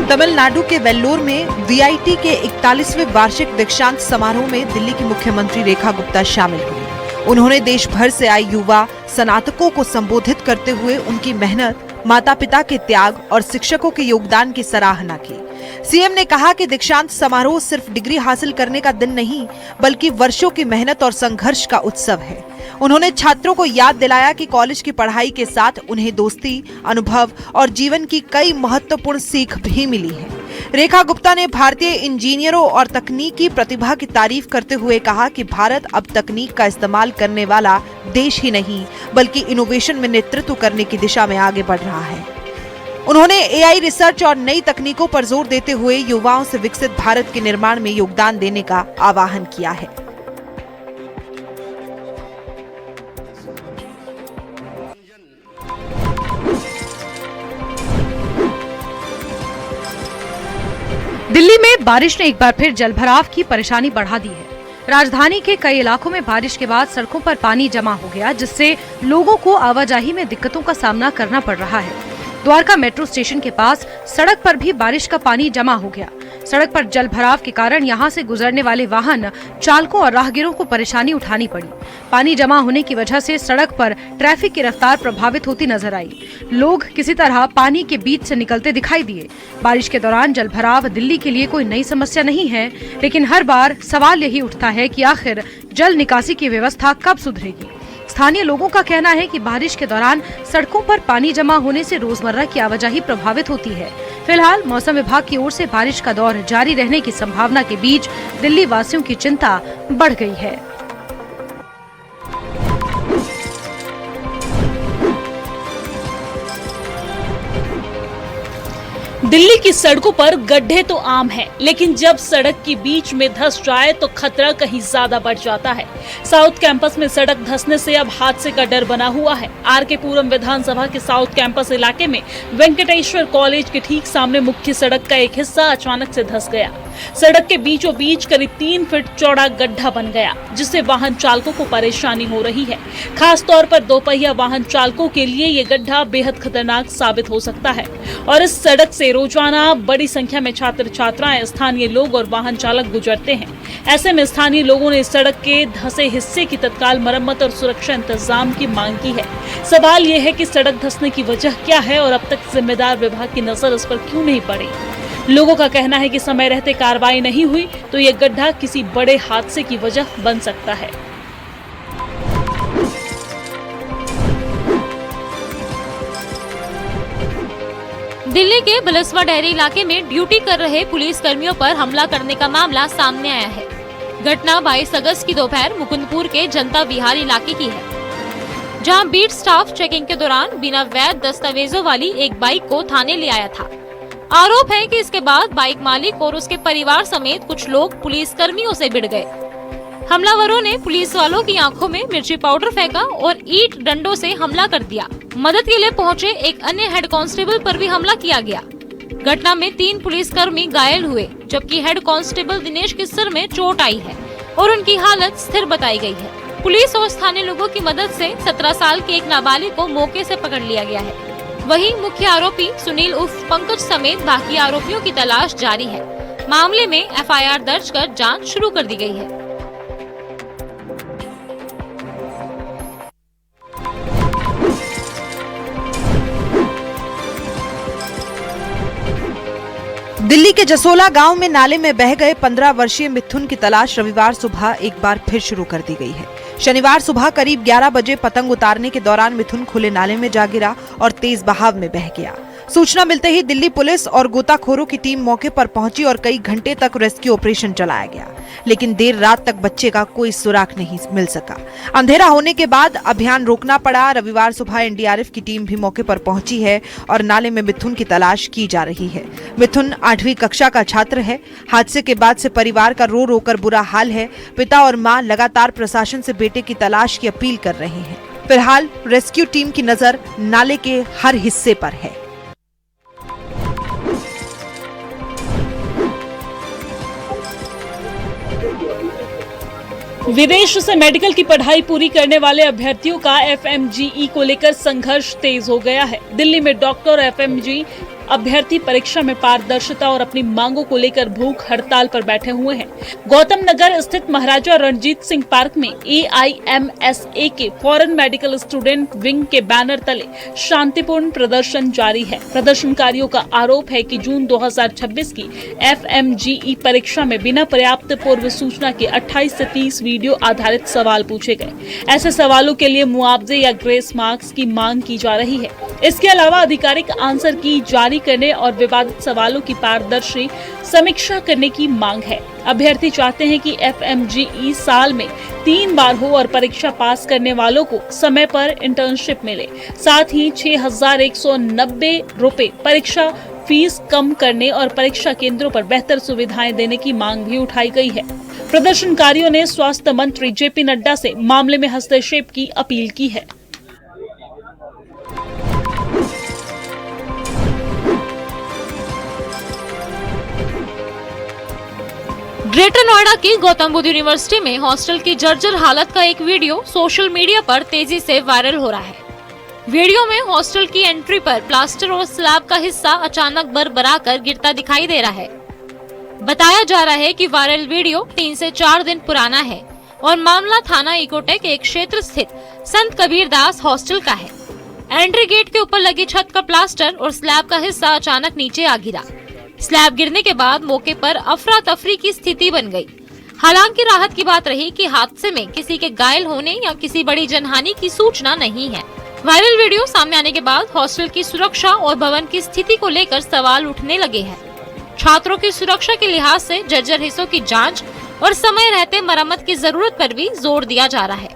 तमिलनाडु के वेल्लोर में वीआईटी के 41वें वार्षिक दीक्षांत समारोह में दिल्ली की मुख्यमंत्री रेखा गुप्ता शामिल हुई। उन्होंने देश भर से आए युवा स्नातकों को संबोधित करते हुए उनकी मेहनत, माता पिता के त्याग और शिक्षकों के योगदान की सराहना की। सीएम ने कहा कि दीक्षांत समारोह सिर्फ डिग्री हासिल करने का दिन नहीं, बल्कि वर्षों की मेहनत और संघर्ष का उत्सव है। उन्होंने छात्रों को याद दिलाया कि कॉलेज की पढ़ाई के साथ उन्हें दोस्ती, अनुभव और जीवन की कई महत्वपूर्ण सीख भी मिली है। रेखा गुप्ता ने भारतीय इंजीनियरों और तकनीकी प्रतिभा की तारीफ करते हुए कहा कि भारत अब तकनीक का इस्तेमाल करने वाला देश ही नहीं, बल्कि इनोवेशन में नेतृत्व करने की दिशा में आगे बढ़ रहा है। उन्होंने एआई रिसर्च और नई तकनीकों पर जोर देते हुए युवाओं से विकसित भारत के निर्माण में योगदान देने का आह्वान किया है। दिल्ली में बारिश ने एक बार फिर जलभराव की परेशानी बढ़ा दी है। राजधानी के कई इलाकों में बारिश के बाद सड़कों पर पानी जमा हो गया, जिससे लोगों को आवाजाही में दिक्कतों का सामना करना पड़ रहा है। द्वारका मेट्रो स्टेशन के पास सड़क पर भी बारिश का पानी जमा हो गया। सड़क पर जल भराव के कारण यहां से गुजरने वाले वाहन चालकों और राहगीरों को परेशानी उठानी पड़ी। पानी जमा होने की वजह से सड़क पर ट्रैफिक की रफ्तार प्रभावित होती नजर आई। लोग किसी तरह पानी के बीच से निकलते दिखाई दिए। बारिश के दौरान जल भराव दिल्ली के लिए कोई नई समस्या नहीं है, लेकिन हर बार सवाल यही उठता है कि आखिर जल निकासी की व्यवस्था कब सुधरेगी। स्थानीय लोगों का कहना है कि बारिश के दौरान सड़कों पर पानी जमा होने से रोजमर्रा की आवाजाही प्रभावित होती है। फिलहाल मौसम विभाग की ओर से बारिश का दौर जारी रहने की संभावना के बीच दिल्ली वासियों की चिंता बढ़ गई है। दिल्ली की सड़कों पर गड्ढे तो आम है, लेकिन जब सड़क के बीच में धंस जाए तो खतरा कहीं ज्यादा बढ़ जाता है। साउथ कैंपस में सड़क धंसने से अब हादसे का डर बना हुआ है। आरके पुरम विधानसभा के साउथ कैंपस इलाके में वेंकटेश्वर कॉलेज के ठीक सामने मुख्य सड़क का एक हिस्सा अचानक से धंस गया। सड़क के बीचों बीच करीब 3 फीट चौड़ा गड्ढा बन गया, जिससे वाहन चालकों को परेशानी हो रही है। खास तौर पर दोपहिया वाहन चालकों के लिए ये गड्ढा बेहद खतरनाक साबित हो सकता है और इस सड़क से रोजाना बड़ी संख्या में छात्र छात्राएं, स्थानीय लोग और वाहन चालक गुजरते हैं। ऐसे में स्थानीय लोगों ने इस सड़क के धंसे हिस्से की तत्काल मरम्मत और सुरक्षा इंतजाम की मांग की है। सवाल ये है कि सड़क धंसने की वजह क्या है और अब तक जिम्मेदार विभाग की नजर इस पर क्यों नहीं पड़ी। लोगों का कहना है कि समय रहते कार्रवाई नहीं हुई तो ये गड्ढा किसी बड़े हादसे की वजह बन सकता है। दिल्ली के बिलसवा डेयरी इलाके में ड्यूटी कर रहे पुलिस कर्मियों पर हमला करने का मामला सामने आया है। घटना 22 अगस्त की दोपहर मुकुंदपुर के जनता विहार इलाके की है, जहां बीट स्टाफ चेकिंग के दौरान बिना वैध दस्तावेजों वाली एक बाइक को थाने ले आया था। आरोप है कि इसके बाद बाइक मालिक और उसके परिवार समेत कुछ लोग पुलिस कर्मियों से भिड़ गए। हमलावरों ने पुलिस वालों की आंखों में मिर्ची पाउडर फेंका और ईंट डंडों से हमला कर दिया। मदद के लिए पहुंचे एक अन्य हेड कांस्टेबल पर भी हमला किया गया। घटना में 3 पुलिसकर्मी घायल हुए, जबकि हेड कांस्टेबल दिनेश के सिर में चोट आई है और उनकी हालत स्थिर बताई गई है। पुलिस और स्थानीय लोगों की मदद से 17 साल के एक नाबालिग को मौके से पकड़ लिया गया है। वहीं मुख्य आरोपी सुनील उर्फ पंकज समेत बाकी आरोपियों की तलाश जारी है। मामले में एफआईआर दर्ज कर जांच शुरू कर दी गई है। दिल्ली के जसोला गांव में नाले में बह गए 15 वर्षीय मिथुन की तलाश रविवार सुबह एक बार फिर शुरू कर दी गई है। शनिवार सुबह करीब 11 बजे पतंग उतारने के दौरान मिथुन खुले नाले में जा गिरा और तेज बहाव में बह गया। सूचना मिलते ही दिल्ली पुलिस और गोताखोरों की टीम मौके पर पहुंची और कई घंटे तक रेस्क्यू ऑपरेशन चलाया गया, लेकिन देर रात तक बच्चे का कोई सुराग नहीं मिल सका। अंधेरा होने के बाद अभियान रोकना पड़ा। रविवार सुबह एनडीआरएफ की टीम भी मौके पर पहुंची है और नाले में मिथुन की तलाश की जा रही है। मिथुन 8वीं कक्षा का छात्र है। हादसे के बाद से परिवार का रो रो कर बुरा हाल है। पिता और मां लगातार प्रशासन से बेटे की तलाश की अपील कर रहे हैं। फिलहाल रेस्क्यू टीम की नजर नाले के हर हिस्से पर है। विदेश से मेडिकल की पढ़ाई पूरी करने वाले अभ्यर्थियों का एफएमजीई को लेकर संघर्ष तेज हो गया है। दिल्ली में डॉक्टर एफएमजी अभ्यर्थी परीक्षा में पारदर्शिता और अपनी मांगों को लेकर भूख हड़ताल पर बैठे हुए हैं। गौतम नगर स्थित महाराजा रणजीत सिंह पार्क में AIMSA के फॉरेन मेडिकल स्टूडेंट विंग के बैनर तले शांतिपूर्ण प्रदर्शन जारी है। प्रदर्शनकारियों का आरोप है कि जून 2026 की FMGE परीक्षा में बिना पर्याप्त पूर्व सूचना के 28 से 30 वीडियो आधारित सवाल पूछे गए। ऐसे सवालों के लिए मुआवजे या ग्रेस मार्क्स की मांग की जा रही है। इसके अलावा आधिकारिक आंसर की जारी करने और विवादित सवालों की पारदर्शी समीक्षा करने की मांग है। अभ्यर्थी चाहते हैं कि FMGE साल में 3 बार हो और परीक्षा पास करने वालों को समय पर इंटर्नशिप मिले। साथ ही 6,190 रुपए परीक्षा फीस कम करने और परीक्षा केंद्रों पर बेहतर सुविधाएं देने की मांग भी उठाई गई है। प्रदर्शनकारियों ने स्वास्थ्य मंत्री JP नड्डा से मामले में हस्तक्षेप की अपील की है। ग्रेटर नोएडा की गौतम बुद्ध यूनिवर्सिटी में हॉस्टल की जर्जर हालत का एक वीडियो सोशल मीडिया पर तेजी से वायरल हो रहा है। वीडियो में हॉस्टल की एंट्री पर प्लास्टर और स्लैब का हिस्सा अचानक बरबरा कर गिरता दिखाई दे रहा है। बताया जा रहा है कि वायरल वीडियो 3 से 4 दिन पुराना है और मामला थाना इकोटेक एक क्षेत्र स्थित संत कबीरदास हॉस्टल का है। एंट्री गेट के ऊपर लगी छत का प्लास्टर और स्लैब का हिस्सा अचानक नीचे आ गिरा। स्लैब गिरने के बाद मौके पर अफरा तफरी की स्थिति बन गई। हालांकि राहत की बात रही कि हादसे में किसी के घायल होने या किसी बड़ी जनहानि की सूचना नहीं है। वायरल वीडियो सामने आने के बाद हॉस्टल की सुरक्षा और भवन की स्थिति को लेकर सवाल उठने लगे हैं। छात्रों की सुरक्षा के लिहाज से जर्जर हिस्सों की जांच और समय रहते मरम्मत की जरूरत पर भी जोर दिया जा रहा है।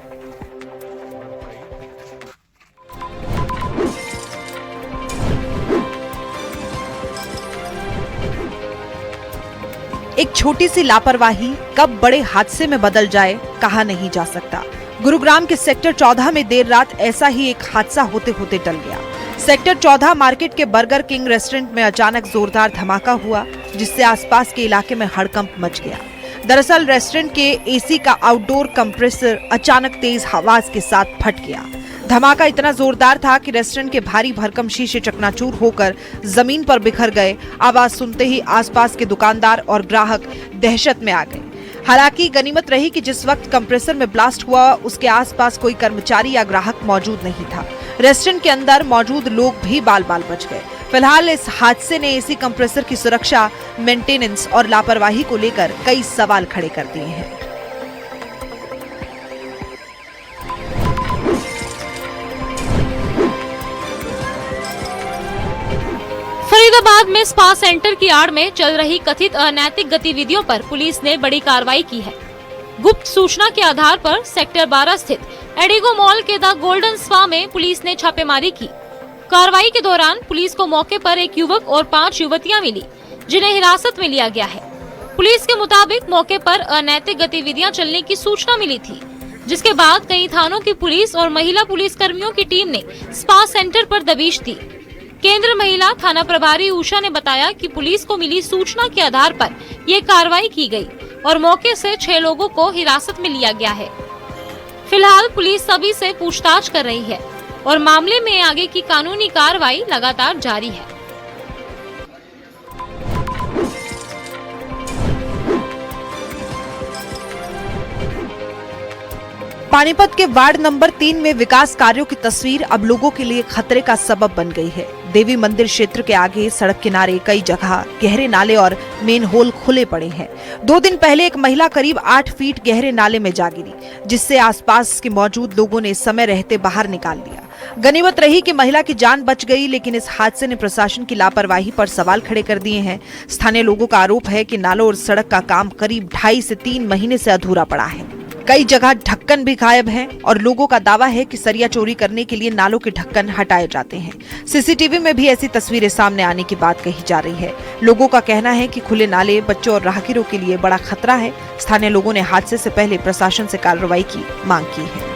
एक छोटी सी लापरवाही कब बड़े हादसे में बदल जाए कहा नहीं जा सकता। गुरुग्राम के सेक्टर 14 में देर रात ऐसा ही एक हादसा होते होते टल गया। सेक्टर 14 मार्केट के बर्गर किंग रेस्टोरेंट में अचानक जोरदार धमाका हुआ, जिससे आसपास के इलाके में हड़कंप मच गया। दरअसल रेस्टोरेंट के AC का आउटडोर कंप्रेसर अचानक तेज आवाज के साथ फट गया। धमाका इतना जोरदार था कि रेस्टोरेंट के भारी भरकम शीशे चकनाचूर होकर जमीन पर बिखर गए। आवाज सुनते ही आसपास के दुकानदार और ग्राहक दहशत में आ गए। हालांकि गनीमत रही कि जिस वक्त कंप्रेसर में ब्लास्ट हुआ उसके आसपास कोई कर्मचारी या ग्राहक मौजूद नहीं था। रेस्टोरेंट के अंदर मौजूद लोग भी बाल बाल बच गए। फिलहाल इस हादसे ने AC कंप्रेसर की सुरक्षा, मेंटेनेंस और लापरवाही को लेकर कई सवाल खड़े कर दिए हैं। फरीदाबाद में स्पा सेंटर की आड़ में चल रही कथित अनैतिक गतिविधियों पर पुलिस ने बड़ी कार्रवाई की है। गुप्त सूचना के आधार पर सेक्टर 12 स्थित एडिगो मॉल के द गोल्डन स्पा में पुलिस ने छापेमारी की। कार्रवाई के दौरान पुलिस को मौके पर एक युवक और 5 युवतियां मिली, जिन्हें हिरासत में लिया गया है। पुलिस के मुताबिक मौके पर अनैतिक गतिविधियां चलने की सूचना मिली थी, जिसके बाद कई थानों की पुलिस और महिला पुलिस कर्मियों की टीम ने स्पा सेंटर पर दबिश दी। केंद्र महिला थाना प्रभारी उषा ने बताया कि पुलिस को मिली सूचना के आधार पर ये कार्रवाई की गई और मौके से 6 लोगों को हिरासत में लिया गया है। फिलहाल पुलिस सभी से पूछताछ कर रही है और मामले में आगे की कानूनी कार्रवाई लगातार जारी है। पानीपत के वार्ड नंबर 3 में विकास कार्यों की तस्वीर अब लोगों के लिए खतरे का सबब बन गई है। देवी मंदिर क्षेत्र के आगे सड़क किनारे कई जगह गहरे नाले और मेन होल खुले पड़े हैं। 2 दिन पहले एक महिला करीब 8 फीट गहरे नाले में जा गिरी, जिससे आसपास के मौजूद लोगों ने समय रहते बाहर निकाल लिया। गनीमत रही कि महिला की जान बच गई, लेकिन इस हादसे ने प्रशासन की लापरवाही पर सवाल खड़े कर दिए हैं। स्थानीय लोगों का आरोप है कि नालों और सड़क का काम करीब 2.5 से 3 महीने से अधूरा पड़ा है। कई जगह ढक्कन भी गायब हैं और लोगों का दावा है कि सरिया चोरी करने के लिए नालों के ढक्कन हटाए जाते हैं। CCTV में भी ऐसी तस्वीरें सामने आने की बात कही जा रही है। लोगों का कहना है कि खुले नाले बच्चों और राहगीरों के लिए बड़ा खतरा है। स्थानीय लोगों ने हादसे से पहले प्रशासन से कार्रवाई की मांग की है।